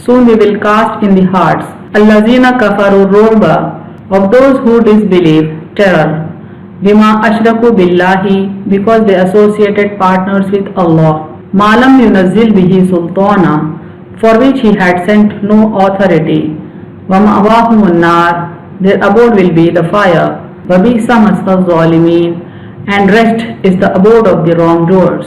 soon we will cast in the hearts, allazina kafaru ru'ba, of those who disbelieve, terror. Bima ashraku billahi, because they associated partners with Allah. Ma lam yunazzil bihi sultana, for which he had sent no authority. Wa ma'wahumun nar, their abode will be the fire. Wa bi'sa maswa zalimin, and rest is the abode of the wrongdoers.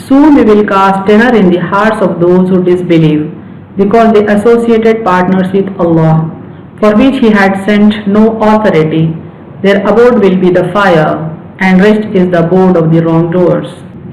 Soon we will cast terror in the hearts of those who disbelieve, because they associated partners with Allah, for which He had sent no authority. Their abode will be the fire, and rest is the abode of the wrongdoers.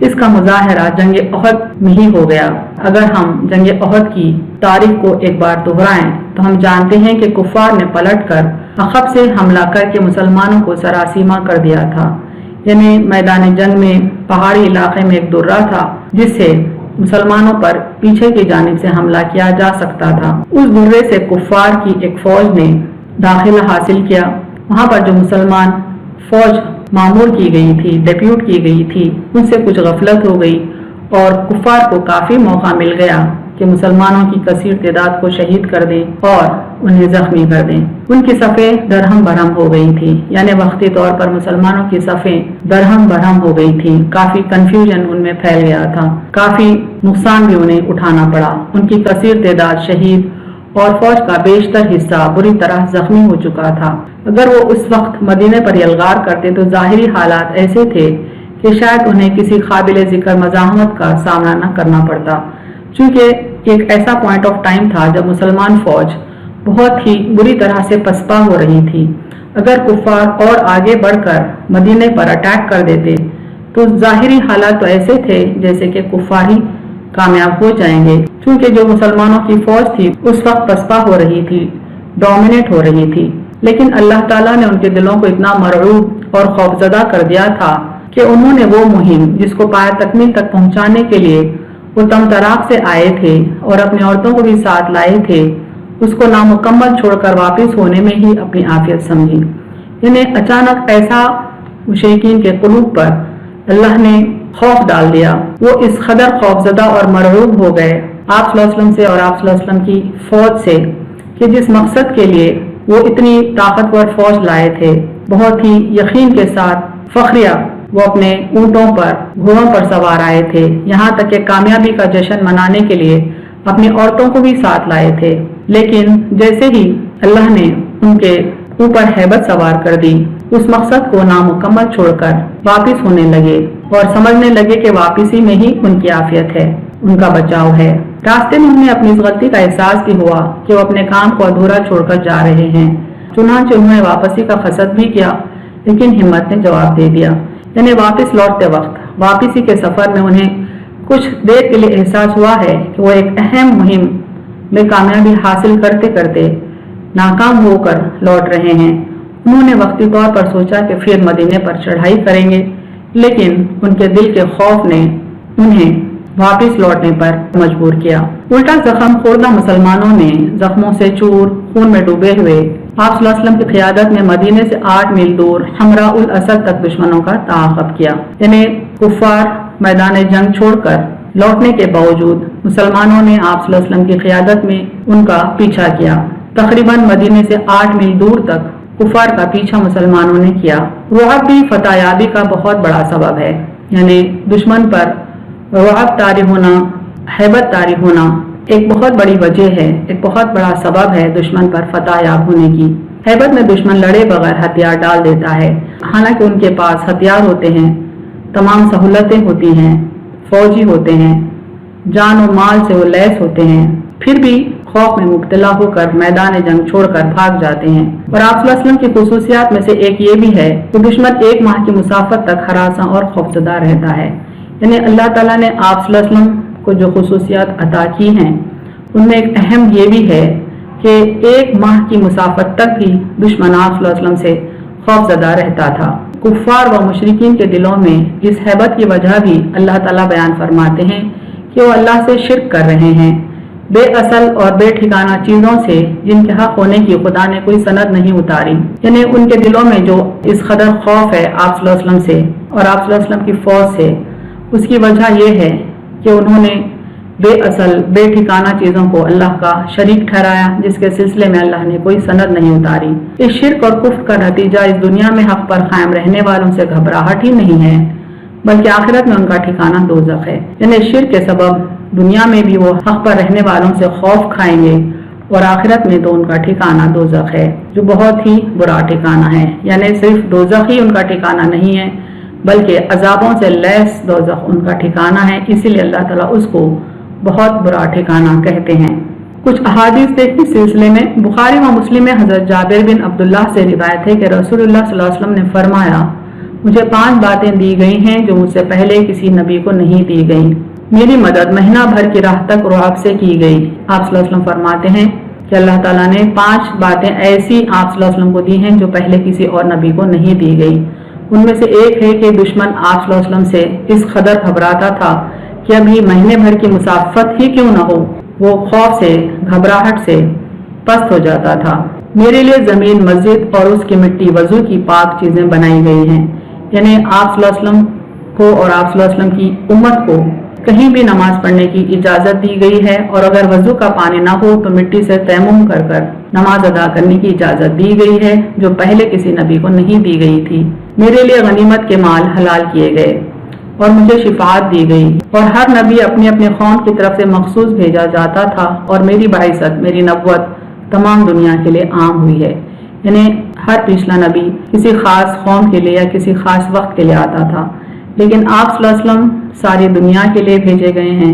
اس کا مظاہرہ جنگ احد میں ہی ہو گیا۔ اگر ہم جنگ احد کی تاریخ کو ایک بار دہرائیں تو ہم جانتے ہیں کہ کفار نے پلٹ کر عقب سے حملہ کر کے مسلمانوں کو سراسیمہ کر دیا تھا۔ یعنی میدان جنگ میں پہاڑی علاقے میں ایک درہ تھا جس سے مسلمانوں پر پیچھے کی جانب سے حملہ کیا جا سکتا تھا۔ اس درے سے کفار کی ایک فوج نے داخلہ حاصل کیا۔ وہاں پر جو مسلمان فوج معمور کی گئی تھی، ڈیپیوٹ کی گئی تھی، ان سے کچھ غفلت ہو گئی اور کفار کو کافی موقع مل گیا کہ مسلمانوں کی کثیر تعداد کو شہید کر دیں اور انہیں زخمی کر دیں۔ ان کی صفیں درہم برہم ہو گئی تھی، یعنی وقتی طور پر مسلمانوں کی صفیں درہم برہم ہو گئی تھی۔ کافی کنفیوژن ان میں پھیل گیا تھا، کافی نقصان بھی انہیں اٹھانا پڑا۔ ان کی کثیر تعداد شہید اور فوج کا بیشتر حصہ بری طرح زخمی ہو چکا تھا۔ اگر وہ اس وقت مدینے پر یلغار کرتے تو ظاہری حالات ایسے تھے کہ شاید انہیں کسی قابل ذکر مزاحمت کا سامنا نہ کرنا پڑتا، چونکہ ایک ایسا پوائنٹ آف ٹائم تھا جب مسلمان فوج بہت ہی بری طرح سے پسپا ہو رہی تھی۔ اگر کفار اور آگے بڑھ کر مدینے پر اٹیک کر دیتے تو ظاہری حالات تو ایسے تھے جیسے کہ کفار ہی کامیاب ہو جائیں گے، چونکہ جو مسلمانوں کی فوج تھی اس وقت پسپا ہو رہی تھی، ڈومینیٹ ہو رہی تھی۔ لیکن اللہ تعالیٰ نے ان کے دلوں کو اتنا مرعوب اور خوفزدہ کر دیا تھا کہ انہوں نے وہ مہم جس کو پایہ تکمیل تک پہنچانے کے لیے وہ تمطراق سے آئے تھے اور اپنی عورتوں کو بھی ساتھ لائے تھے، اس کو نامکمل چھوڑ کر واپس ہونے میں ہی اپنی عافیت سمجھی۔ انہیں اچانک ایسا مشرکین کے قلوب پر اللہ نے خوف ڈال دیا، وہ اس قدر خوفزدہ اور مرعوب ہو گئے آپ صلی اللہ علیہ وسلم سے اور آپ صلی اللہ علیہ وسلم کی فوج سے کہ جس مقصد کے لیے وہ اتنی طاقتور فوج لائے تھے، بہت ہی یقین کے ساتھ فخریہ وہ اپنے اونٹوں پر گھوڑوں پر سوار آئے تھے، یہاں تک کہ کامیابی کا جشن منانے کے لیے اپنی عورتوں کو بھی ساتھ لائے تھے۔ لیکن جیسے ہی اللہ نے ان کے اوپر ہیبت سوار کر دی، اس مقصد کو نامکمل چھوڑ کر واپس ہونے لگے اور سمجھنے لگے کہ واپسی میں ہی ان کی عافیت ہے، ان کا بچاؤ ہے۔ راستے میں انہیں اپنی اس غلطی کا احساس بھی ہوا کہ وہ اپنے کام کو ادھورا چھوڑ کر جا رہے ہیں، چنانچہ انہوں نے واپسی کا قصد بھی کیا، لیکن ہمت نے جواب دے دیا۔ یعنی واپس لوٹتے وقت واپسی کے سفر میں انہیں کچھ دیر کے لیے احساس ہوا ہے کہ وہ ایک اہم مہم میں کامیابی حاصل کرتے کرتے ناکام ہو کر لوٹ رہے ہیں۔ انہوں نے وقتی طور پر سوچا کہ پھر مدینے پر چڑھائی کریں گے، لیکن ان کے دل کے خوف نے انہیں واپس لوٹنے پر مجبور کیا۔ الٹا زخم خوردہ مسلمانوں نے زخموں سے چور خون میں ڈوبے ہوئے آپ صلی اللہ علیہ وسلم کی قیادت میں مدینے سے 8 میل دور حمراء الاسد تک دشمنوں کا تعاقب کیا۔ یعنی کفار میدان جنگ چھوڑ کر لوٹنے کے باوجود مسلمانوں نے آپ صلی اللہ علیہ وسلم کی قیادت میں ان کا پیچھا کیا۔ تقریباً مدینے سے 8 میل دور تک کفار کا پیچھا مسلمانوں نے کیا۔ رعب بھی فتح یابی کا بہت بڑا سبب ہے، یعنی دشمن پر رعب طاری ہونا، ہیبت طاری ہونا ایک بہت بڑی وجہ ہے، ایک بہت بڑا سبب ہے دشمن پر فتح یاب ہونے کی۔ ہیبت میں دشمن لڑے بغیر ہتھیار ڈال دیتا ہے، حالانکہ ان کے پاس ہتھیار ہوتے ہیں، تمام سہولتیں ہوتی ہیں، فوجی ہوتے ہیں، جان و مال سے وہ لیس ہوتے ہیں، پھر بھی خوف میں مبتلا ہو کر میدان جنگ چھوڑ کر بھاگ جاتے ہیں۔ اور آپ صلی اللہ علیہ وسلم کی خصوصیات میں سے ایک یہ بھی ہے کہ دشمن 1 ماہ کی مسافت تک ہراساں اور خوفزدہ رہتا ہے۔ یعنی اللہ تعالیٰ نے آپ صلی اللہ علیہ وسلم کو جو خصوصیات عطا کی ہیں ان میں ایک اہم یہ بھی ہے کہ 1 ماہ کی مسافت تک بھی دشمن آپ صلی اللہ علیہ وسلم سے خوفزدہ رہتا تھا۔ کفار و مشرکین کے دلوں میں اس ہیبت کی وجہ بھی اللہ تعالیٰ بیان فرماتے ہیں کہ وہ اللہ سے شرک کر رہے ہیں، بے اصل اور بے ٹھکانہ چیزوں سے جن کے حق ہونے کی خدا نے کوئی سند نہیں اتاری۔ یعنی ان کے دلوں میں جو اس قدر خوف ہے آپ صلی اللہ علیہ وسلم سے اور آپ صلی اللہ علیہ وسلم کی فوج سے، اس کی وجہ یہ ہے کہ انہوں نے بے اصل بے ٹھکانہ چیزوں کو اللہ کا شریک ٹھہرایا، جس کے سلسلے میں اللہ نے کوئی سند نہیں اتاری۔ اس شرک اور کفر کا نتیجہ اس دنیا میں حق پر قائم رہنے والوں سے گھبراہٹ ہی نہیں ہے، بلکہ آخرت میں ان کا ٹھکانہ دوزخ ہے۔ یعنی شرک کے سبب دنیا میں بھی وہ حق پر رہنے والوں سے خوف کھائیں گے اور آخرت میں تو ان کا ٹھکانہ دوزخ ہے، جو بہت ہی برا ٹھکانہ ہے۔ یعنی صرف دوزخ ہی ان کا ٹھکانہ نہیں ہے، بلکہ عذابوں سے لیس دوزخ ان کا ٹھکانہ ہے، اسی لیے اللہ تعالیٰ اس کو بہت برا ٹھکانہ کہتے ہیں۔ کچھ احادیث دیکھنے سلسلے میں بخاری و مسلم میں حضرت جابر بن عبداللہ سے روایت ہے کہ رسول اللہ صلی اللہ علیہ وسلم نے فرمایا، مجھے 5 باتیں دی گئی ہیں جو مجھ سے پہلے کسی نبی کو نہیں دی گئی۔ میری مدد مہینہ بھر کی راہ تک رعب سے کی گئی۔ آپ صلی اللہ علیہ وسلم فرماتے ہیں کہ اللہ تعالیٰ نے 5 باتیں ایسی آپ صلی اللہ علیہ وسلم کو دی ہیں جو پہلے کسی اور نبی کو نہیں دی گئی۔ ان میں سے ایک ہے کہ دشمن آپ صلی اللہ علیہ وسلم سے اس قدر گھبراتا تھا کہ ابھی مہینے بھر کی مسافت ہی کیوں نہ ہو، وہ خوف سے، گھبراہٹ سے پست ہو جاتا تھا۔ میرے لیے زمین مسجد اور اس کی مٹی وضو کی پاک چیزیں بنائی گئی ہیں، یعنی آپ صلی اللہ علیہ وسلم کو اور آپ صلی اللہ علیہ وسلم کی امت کو کہیں بھی نماز پڑھنے کی اجازت دی گئی ہے، اور اگر وضو کا پانی نہ ہو تو مٹی سے تیمم کر کر نماز ادا کرنے کی اجازت دی گئی ہے، جو پہلے کسی نبی کو نہیں دی گئی تھی۔ میرے لیے غنیمت کے مال حلال کیے گئے اور مجھے شفاعت دی گئی، اور ہر نبی اپنے اپنے قوم کی طرف سے مخصوص بھیجا جاتا تھا، اور میری بعثت، میری نبوت تمام دنیا کے لیے عام ہوئی ہے، یعنی ہر پچھلا نبی کسی خاص قوم کے لیے یا کسی خاص وقت کے لیے آتا تھا، لیکن آپ صلی اللہ علیہ وسلم ساری دنیا کے لیے بھیجے گئے ہیں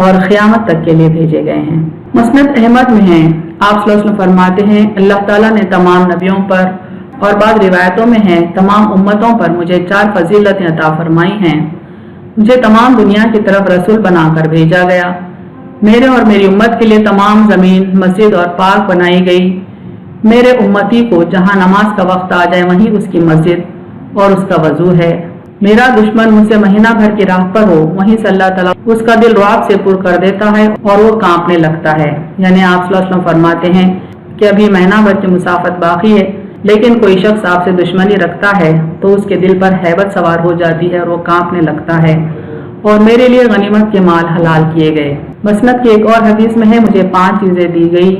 اور قیامت تک کے لیے بھیجے گئے ہیں۔ مسند احمد میں ہیں، آپ صلی اللہ علیہ وسلم فرماتے ہیں اللہ تعالیٰ نے تمام نبیوں پر اور بعض روایتوں میں ہیں تمام امتوں پر مجھے 4 فضیلتیں عطا فرمائی ہیں۔ مجھے تمام دنیا کی طرف رسول بنا کر بھیجا گیا، میرے اور میری امت کے لیے تمام زمین مسجد اور پاک بنائی گئی، میرے امتی کو جہاں نماز کا وقت آ جائے وہیں اس کی مسجد اور اس کا وضو ہے، میرا دشمن مجھ سے مہینہ بھر کی راہ پر ہو وہیں سے اللہ تعالیٰ اس کا دل رعب سے پر کر دیتا ہے اور وہ کانپنے لگتا ہے۔ یعنی آپ صلی اللہ علیہ وسلم فرماتے ہیں کہ ابھی مہینہ بھر کی مسافت باقی ہے، لیکن کوئی شخص آپ سے دشمنی رکھتا ہے تو اس کے دل پر ہیبت سوار ہو جاتی ہے اور وہ کانپنے لگتا ہے، اور میرے لیے غنیمت کے مال حلال کیے گئے۔ مسند کی ایک اور حدیث میں ہے مجھے 5 چیزیں دی گئی،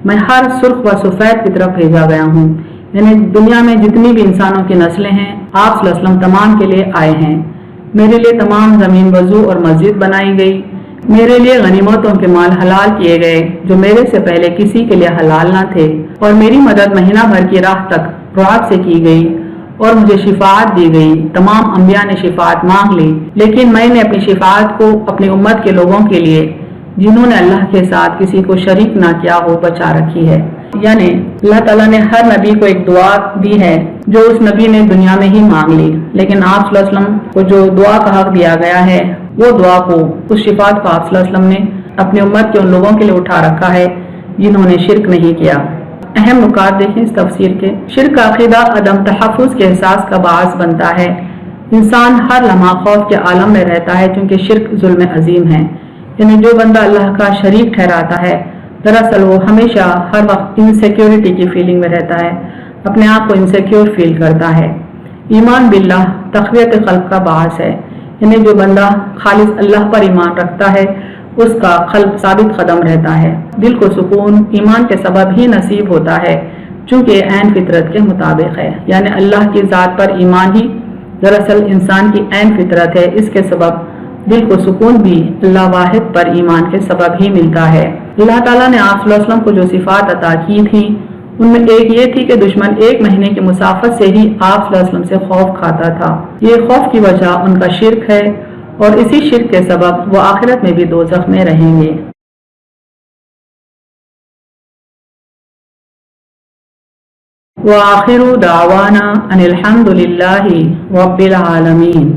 میں ہر سرخ و سفید کی طرف بھیجا گیا ہوں، یعنی دنیا میں جتنی بھی انسانوں کی نسلیں ہیں آپ صلی اللہ علیہ وسلم تمام کے لیے آئے ہیں۔ میرے لیے تمام زمین وضو اور مسجد بنائی گئی، میرے لیے غنیمتوں کے مال حلال کیے گئے جو میرے سے پہلے کسی کے لیے حلال نہ تھے، اور میری مدد مہینہ بھر کی راہ تک رعب سے کی گئی، اور مجھے شفاعت دی گئی۔ تمام انبیاء نے شفاعت مانگ لی، لیکن میں نے اپنی شفاعت کو اپنی امت کے لوگوں کے لیے جنہوں نے اللہ کے ساتھ کسی کو شریک نہ کیا ہو بچا رکھی ہے۔ یعنی اللہ تعالیٰ نے ہر نبی کو ایک دعا دی ہے جو اس نبی نے دنیا میں ہی مانگ لی، لیکن آپ صلی اللہ علیہ وسلم کو جو دعا کا حق دیا گیا ہے وہ دعا کو، اس شفاعت کو آپ صلی اللہ علیہ وسلم نے اپنی امت کے ان لوگوں کے لیے اٹھا رکھا ہے جنہوں نے شرک نہیں کیا۔ اہم نکات دیکھیں اس تفسیر کے۔ شرک کا عقیدہ عدم تحفظ کے احساس کا باعث بنتا ہے، انسان ہر لمحہ خوف کے عالم میں رہتا ہے کیونکہ شرک ظلم عظیم ہے، یعنی جو بندہ اللہ کا شریک ٹھہراتا ہے دراصل وہ ہمیشہ ہر وقت انسیکیورٹی کی فیلنگ میں رہتا ہے، اپنے آپ کو انسیکیور فیل کرتا ہے۔ ایمان باللہ تقویت قلب کا باعث ہے، یعنی جو بندہ خالص اللہ پر ایمان رکھتا ہے اس کا قلب ثابت قدم رہتا ہے، دل کو سکون ایمان کے سبب ہی نصیب ہوتا ہے، چونکہ عین فطرت کے مطابق ہے، یعنی اللہ کی ذات پر ایمان ہی دراصل انسان کی عین فطرت ہے، اس کے سبب دل کو سکون بھی اللہ واحد پر ایمان کے سبب ہی ملتا ہے۔ اللہ تعالیٰ نے آپ صلی اللہ علیہ وسلم کو جو صفات عطا کی تھی ان میں ایک یہ تھی کہ دشمن 1 مہینے کی مسافت سے ہی آپ صلی اللہ علیہ وسلم سے خوف کھاتا تھا، یہ خوف کی وجہ ان کا شرک ہے، اور اسی شرک کے سبب وہ آخرت میں بھی دوزخ میں رہیں گے۔ وآخر دعوانا ان الحمد للہ رب العالمین۔